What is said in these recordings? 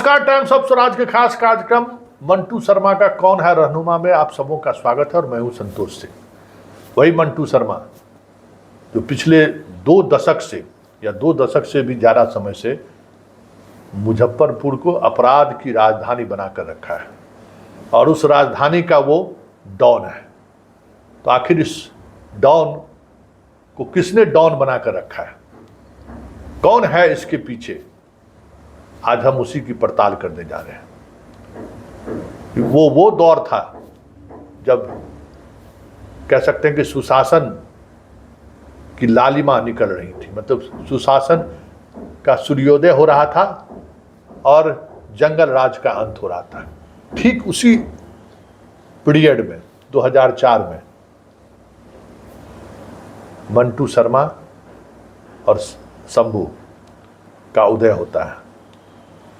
नमस्कार, times of Swaraj के खास कार्यक्रम मंटू शर्मा का कौन है रहनुमा में आप सबों का स्वागत है और मैं हूं संतोष सिंह। वही मंटू शर्मा जो पिछले 2 दशक से या 2 दशक से भी ज़्यादा समय से मुजफ्फरपुर को अपराध की राजधानी बनाकर रखा है और उस राजधानी का वो डॉन है। तो आखिर इस डॉन को किसने डॉन बनाकर रखा है, कौन है इसके पीछे, आज हम उसी की पड़ताल करने जा रहे हैं। वो दौर था जब कह सकते हैं कि सुशासन की लालिमा निकल रही थी, मतलब सुशासन का सूर्योदय हो रहा था और जंगल राज का अंत हो रहा था। ठीक उसी पीरियड में 2004 में मंटू शर्मा और शंभू का उदय होता है।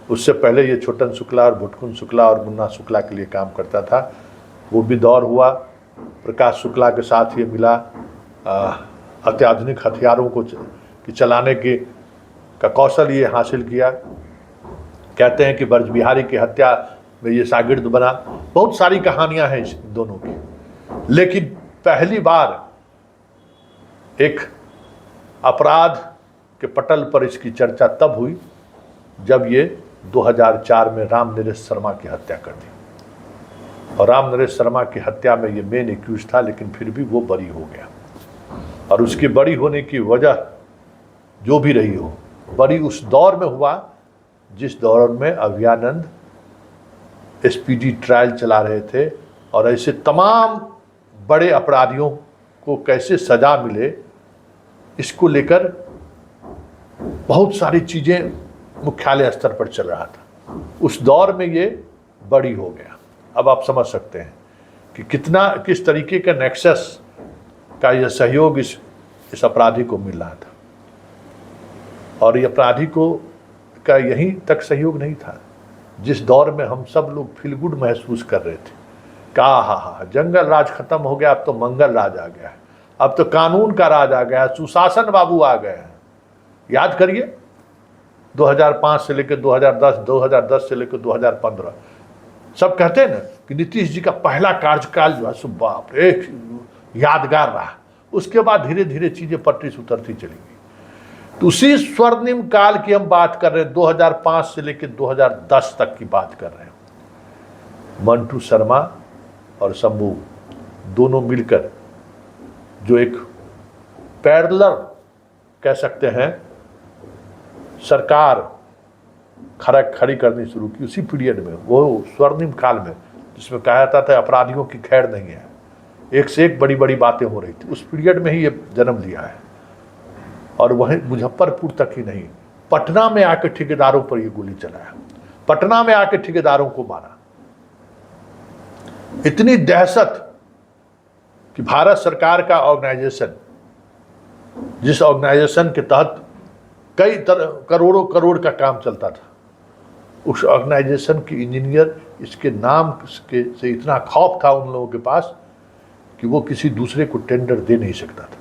उससे पहले ये छोटन शुक्ला और भुटकुन शुक्ला और मुन्ना शुक्ला के लिए काम करता था। वो भी दौर हुआ, प्रकाश शुक्ला के साथ ये मिला, अत्याधुनिक हथियारों को चलाने का कौशल ये हासिल किया। कहते हैं कि ब्रज बिहारी की हत्या में ये शागिर्द बना। बहुत सारी कहानियां हैं इस दोनों की, लेकिन पहली बार एक अपराध के पटल पर इसकी चर्चा तब हुई जब ये 2004 में राम नरेश शर्मा की हत्या कर दी। और राम नरेश शर्मा की हत्या में ये मेन एक्यूज था, लेकिन फिर भी वो बरी हो गया। और उसकी बरी होने की वजह जो भी रही हो, बरी उस दौर में हुआ जिस दौर में अभयानंद एसपीडी ट्रायल चला रहे थे और ऐसे तमाम बड़े अपराधियों को कैसे सजा मिले, इसको लेकर बहुत सारी चीज़ें मुख्यालय स्तर पर चल रहा था। उस दौर में ये बड़ी हो गया। अब आप समझ सकते हैं कि किस तरीके का नेक्सस का यह सहयोग इस अपराधी को मिल रहा था। और ये अपराधी को का यहीं तक सहयोग नहीं था जिस दौर में हम सब लोग फील गुड महसूस कर रहे थे। हा जंगल राज खत्म हो गया, अब तो मंगल राज आ गया है, अब तो कानून का राज आ गया है, सुशासन बाबू आ गए हैं। याद करिए 2005 से लेकर 2010, 2010 से लेकर 2015, सब कहते हैं ना कि नीतीश जी का पहला कार्यकाल जो है बाप रे यादगार रहा। उसके बाद धीरे धीरे चीजें पटरी से उतरती चली गई। तो उसी स्वर्णिम काल की हम बात कर रहे हैं, 2005 से लेकर 2010 तक की बात कर रहे हैं। मंटू शर्मा और शंभू दोनों मिलकर जो एक पैरेलल कह सकते हैं सरकार खड़ी करनी शुरू की उसी पीरियड में, वो स्वर्णिम काल में जिसमें कहा जाता था अपराधियों की खैर नहीं है, एक से एक बड़ी बड़ी बातें हो रही थी। उस पीरियड में ही ये जन्म लिया है। और वहीं मुजफ्फरपुर तक ही नहीं, पटना में आकर ठेकेदारों पर ये गोली चलाया, पटना में आकर ठेकेदारों को मारा। इतनी दहशत कि भारत सरकार का ऑर्गेनाइजेशन, जिस ऑर्गेनाइजेशन के तहत कई करोड़ों करोड़ का काम चलता था, उस ऑर्गेनाइजेशन के इंजीनियर इसके नाम से इतना खौफ था उन लोगों के पास कि वो किसी दूसरे को टेंडर दे नहीं सकता था।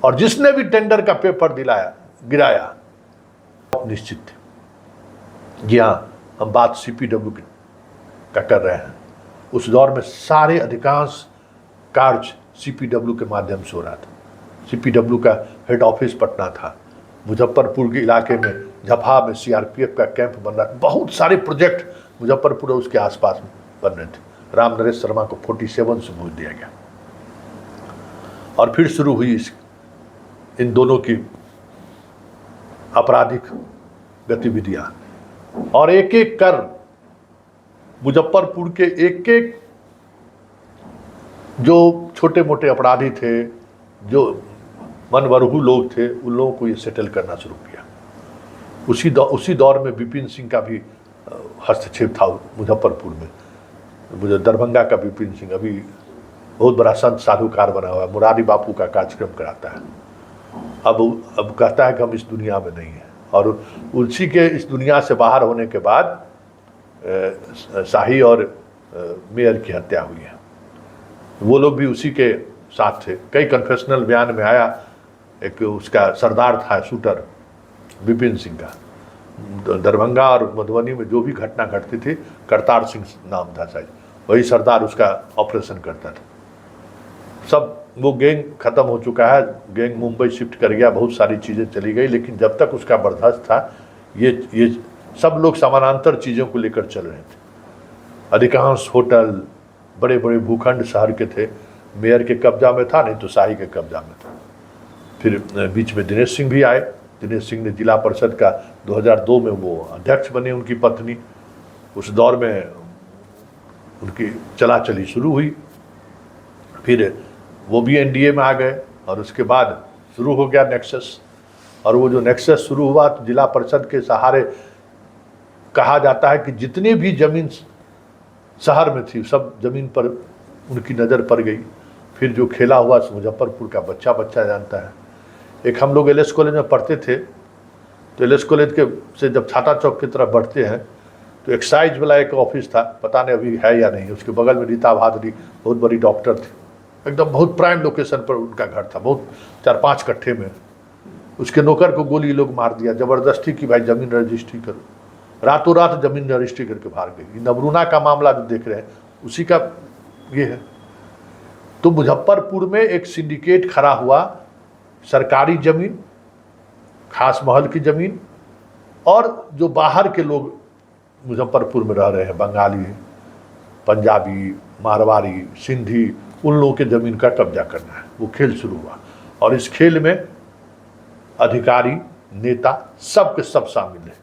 और जिसने भी टेंडर का पेपर गिराया निश्चित थे। जी हाँ, हम बात सीपीडब्ल्यू का कर रहे हैं। उस दौर में सारे अधिकांश कार्य सीपीडब्ल्यू के माध्यम से हो रहा था। सीपीडब्ल्यू का हेड ऑफिस पटना था। मुजफ्फरपुर के इलाके में झपहा में सीआरपीएफ का कैंप बन रहा था। बहुत सारे प्रोजेक्ट मुजफ्फरपुर और उसके आसपास में बन रहे थे। राम नरेश शर्मा को 47 से भूल दिया गया और फिर शुरू हुई इन दोनों की आपराधिक गतिविधियां। और एक एक कर मुजफ्फरपुर के एक एक जो छोटे मोटे अपराधी थे, जो मनवरहू लोग थे, उन लोगों को ये सेटल करना शुरू किया। उसी दौर में विपिन सिंह का भी हस्तक्षेप था मुजफ्फरपुर में। दरभंगा का विपिन सिंह अभी बहुत बड़ा संत साधुकार बना हुआ है, मुरारी बापू का कार्यक्रम कराता है। अब कहता है कि हम इस दुनिया में नहीं हैं। और उसी के इस दुनिया से बाहर होने के बाद शाही और मेयर की हत्या हुई है। वो लोग भी उसी के साथ थे। कई कन्फेशनल बयान में आया, एक उसका सरदार था शूटर विपिन सिंह का, दरभंगा और मधुबनी में जो भी घटना घटती थी, करतार सिंह नाम था शायद, वही सरदार उसका ऑपरेशन करता था। सब वो गैंग खत्म हो चुका है, गैंग मुंबई शिफ्ट कर गया, बहुत सारी चीज़ें चली गई, लेकिन जब तक उसका बर्दाश्त था ये सब लोग समानांतर चीज़ों को लेकर चल रहे थे। अधिकांश होटल बड़े बड़े भूखंड शहर के थे, मेयर के कब्जा में था, नहीं तो शाही के कब्जा में था। फिर बीच में दिनेश सिंह भी आए। दिनेश सिंह ने जिला परिषद का 2002 में वो अध्यक्ष बने, उनकी पत्नी। उस दौर में उनकी चला चली शुरू हुई, फिर वो भी एनडीए में आ गए और उसके बाद शुरू हो गया नेक्सस। और वो जो नेक्सस शुरू हुआ तो जिला परिषद के सहारे कहा जाता है कि जितनी भी जमीन शहर में थी सब जमीन पर उनकी नज़र पड़ गई। फिर जो खेला हुआ मुजफ्फरपुर का बच्चा बच्चा जानता है। एक हम लोग एलएस कॉलेज में पढ़ते थे, तो एलएस कॉलेज के से जब छाता चौक की तरफ बढ़ते हैं तो एक्साइज वाला एक ऑफिस था, पता नहीं अभी है या नहीं। उसके बगल में रीता भादुरी बहुत बड़ी डॉक्टर थी, एकदम बहुत प्राइम लोकेशन पर उनका घर था, बहुत 4-5 कट्ठे में। उसके नौकर को गोली लोग मार दिया ज़बरदस्ती की, भाई ज़मीन रजिस्ट्री करो। रातों रात ज़मीन रजिस्ट्री करके भाग गई। नबरूना का मामला जो देख रहे हैं उसी का ये है। तो मुजफ्फरपुर में एक सिंडिकेट खड़ा हुआ, सरकारी ज़मीन, खास महल की ज़मीन, और जो बाहर के लोग मुजफ्फरपुर में रह रहे हैं, बंगाली, पंजाबी, मारवाड़ी, सिंधी, उन लोगों के ज़मीन का कब्जा करना है। वो खेल शुरू हुआ और इस खेल में अधिकारी, नेता सब के सब शामिल हैं।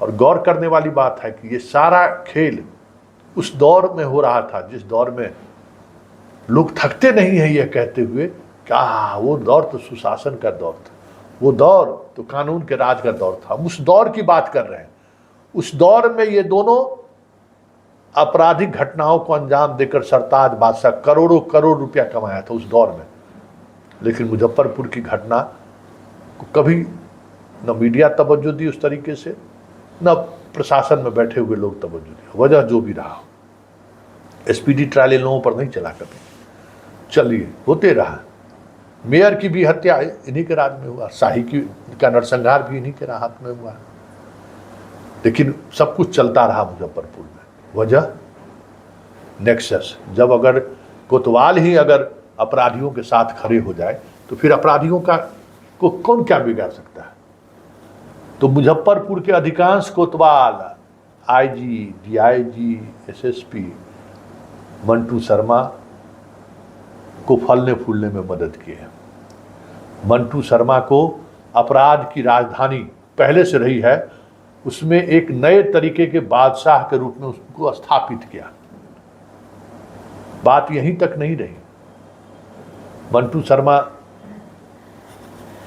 और गौर करने वाली बात है कि ये सारा खेल उस दौर में हो रहा था जिस दौर में लोग थकते नहीं हैं ये कहते हुए क्या वो दौर तो सुशासन का दौर था, वो दौर तो कानून के राज का दौर था। हम उस दौर की बात कर रहे हैं। उस दौर में ये दोनों आपराधिक घटनाओं को अंजाम देकर सरताज बादशाह करोड़ों करोड़ रुपया कमाया था उस दौर में। लेकिन मुजफ्फरपुर की घटना को कभी न मीडिया तवज्जो दी उस तरीके से, न प्रशासन में बैठे हुए लोग तवज्जो दी। वजह जो भी रहा, एसपीडी ट्रायल इन लोगों पर नहीं चला कभी, चलिए होते रहा। मेयर की भी हत्या इन्हीं के राज में हुआ, शाही का नरसंहार भी इन्हीं के हाथ में हुआ। लेकिन सब कुछ चलता रहा मुजफ्फरपुर में। वजह नेक्सस। जब अगर कोतवाल ही अगर अपराधियों के साथ खड़े हो जाए तो फिर अपराधियों का को कौन क्या बिगाड़ सकता है। तो मुजफ्फरपुर के अधिकांश कोतवाल, IG, DIG, SSP Mantu Sharma को फलने फूलने में मदद की है। मंटू शर्मा को अपराध की राजधानी पहले से रही है, उसमें एक नए तरीके के बादशाह के रूप में उसको स्थापित किया। बात यहीं तक नहीं रही। मंटू शर्मा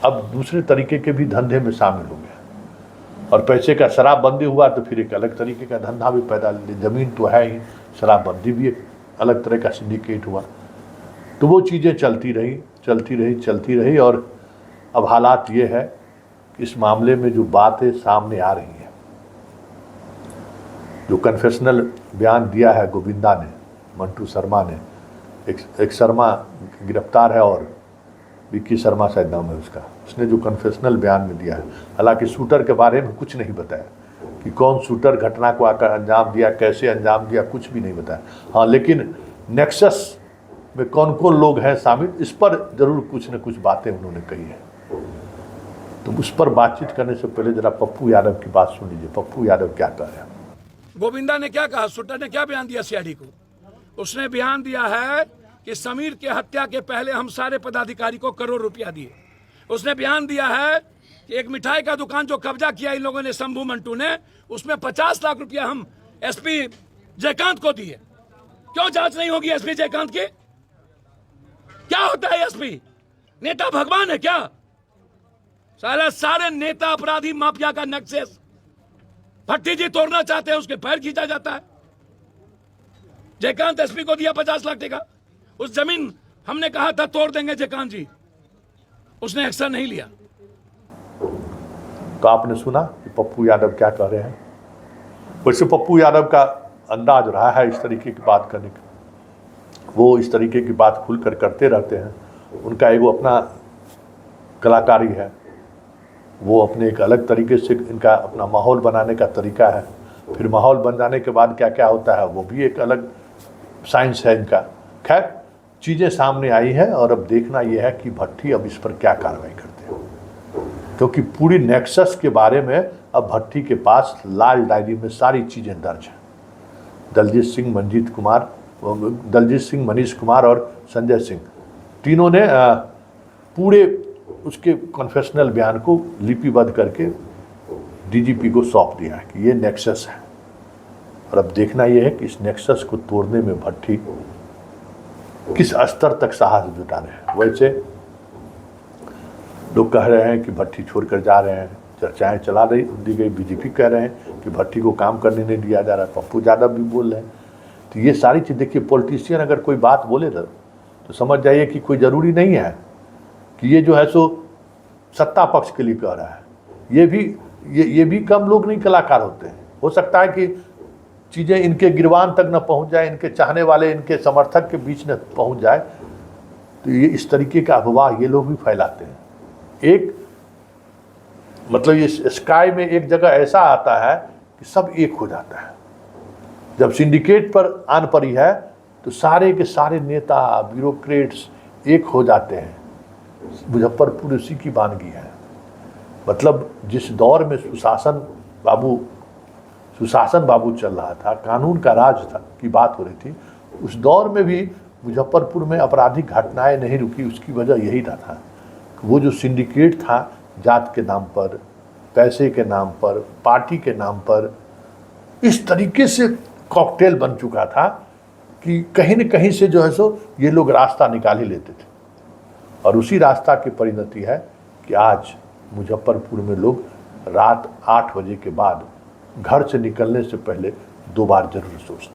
अब दूसरे तरीके के भी धंधे में शामिल हो गया और पैसे का शराबबंदी हुआ तो फिर एक अलग तरीके का धंधा भी पैदा ले। जमीन तो है ही, शराबबंदी भी एक अलग तरह का सिंडिकेट हुआ। तो वो चीज़ें चलती रही और अब हालात ये है कि इस मामले में जो बातें सामने आ रही हैं, जो कन्फेशनल बयान दिया है गोविंदा ने, मंटू शर्मा ने, एक शर्मा गिरफ्तार है और विक्की शर्मा शायद नाम है उसका, उसने जो कन्फेशनल बयान में दिया है, हालांकि शूटर के बारे में कुछ नहीं बताया कि कौन शूटर घटना को आकर अंजाम दिया, कैसे अंजाम दिया, कुछ भी नहीं बताया। हाँ, लेकिन नेक्सस में कौन कौन लोग हैं शामिल, इस पर जरूर कुछ न कुछ बातें उन्होंने कही है। तो उस पर बातचीत करने से पहले जरा पप्पू यादव की बात सुन लीजिए। पप्पू यादव क्या कह रहे हैं। गोविंदा ने क्या कहा, शूटर ने क्या बयान दिया सीआईडी को? उसने बयान दिया है कि समीर के हत्या के पहले हम सारे पदाधिकारी को करोड़ रुपया दिए। उसने बयान दिया है कि एक मिठाई का दुकान जो कब्जा किया इन लोगों ने, शंभू मंटू ने, उसमें 50 लाख रुपया हम एसपी जयकांत को दिए। क्यों जांच नहीं होगी एसपी जयकांत की? क्या होता है एसपी? नेता भगवान है क्या? सारे नेता अपराधी माफिया का नक्शेस भट्टी जी तोड़ना चाहते हैं, उसके पैर खींचा जाता है। जयकांत एसपी को दिया 50 लाख टका। उस जमीन हमने कहा था तोड़ देंगे जयकांत जी, उसने एक्शन नहीं लिया। तो आपने सुना कि पप्पू यादव क्या कह रहे हैं। वैसे पप्पू यादव का अंदाज रहा है इस तरीके की बात करने का, वो इस तरीके की बात खुलकर करते रहते हैं। उनका एगो अपना कलाकारी है, वो अपने एक अलग तरीके से इनका अपना माहौल बनाने का तरीका है। फिर माहौल बन जाने के बाद क्या क्या होता है वो भी एक अलग साइंस है इनका। खैर चीज़ें सामने आई हैं और अब देखना ये है कि भट्टी अब इस पर क्या कार्रवाई करते हैं, क्योंकि पूरी नेक्सस के बारे में अब भट्टी के पास लाल डायरी में सारी चीज़ें दर्ज हैं। दलजीत सिंह, मनीष कुमार और संजय सिंह तीनों ने पूरे उसके कन्फेशनल बयान को लिपिबद्ध करके डीजीपी को सौंप दिया है कि ये नेक्सस है। और अब देखना यह है कि इस नेक्सस को तोड़ने में भट्टी किस स्तर तक साहस जुटा रहे हैं। वैसे लोग कह रहे हैं कि भट्टी छोड़कर जा रहे हैं, चर्चाएं चला दी गई। बीजेपी कह रहे हैं कि भट्टी को काम करने नहीं दिया जा रहा है, पप्पू यादव भी बोल रहे हैं। तो ये सारी चीज़ देखिए, पॉलिटिशियन अगर कोई बात बोले तो समझ जाइए कि कोई ज़रूरी नहीं है कि ये जो है सो सत्ता पक्ष के लिए कह रहा है। ये भी कम लोग नहीं कलाकार होते हैं। हो सकता है कि चीज़ें इनके गिरवान तक न पहुंच जाए, इनके चाहने वाले, इनके समर्थक के बीच न पहुंच जाए, तो ये इस तरीके का अफवाह ये लोग भी फैलाते हैं। एक मतलब ये स्काई में एक जगह ऐसा आता है कि सब एक हो जाता है। जब सिंडिकेट पर आन पड़ी है तो सारे के सारे नेता, ब्यूरोक्रेट्स एक हो जाते हैं। मुजफ्फरपुर उसी की वानगी है। मतलब जिस दौर में सुशासन बाबू चल रहा था, कानून का राज था की बात हो रही थी, उस दौर में भी मुजफ्फरपुर में आपराधिक घटनाएं नहीं रुकी। उसकी वजह यही था वो जो सिंडिकेट था, जात के नाम पर, पैसे के नाम पर, पार्टी के नाम पर इस तरीके से कॉकटेल बन चुका था कि कहीं न कहीं से जो है सो ये लोग रास्ता निकाल ही लेते थे। और उसी रास्ता की परिणति है कि आज मुजफ्फरपुर में लोग रात 8 बजे के बाद घर से निकलने से पहले 2 बार जरूर सोचते हैं।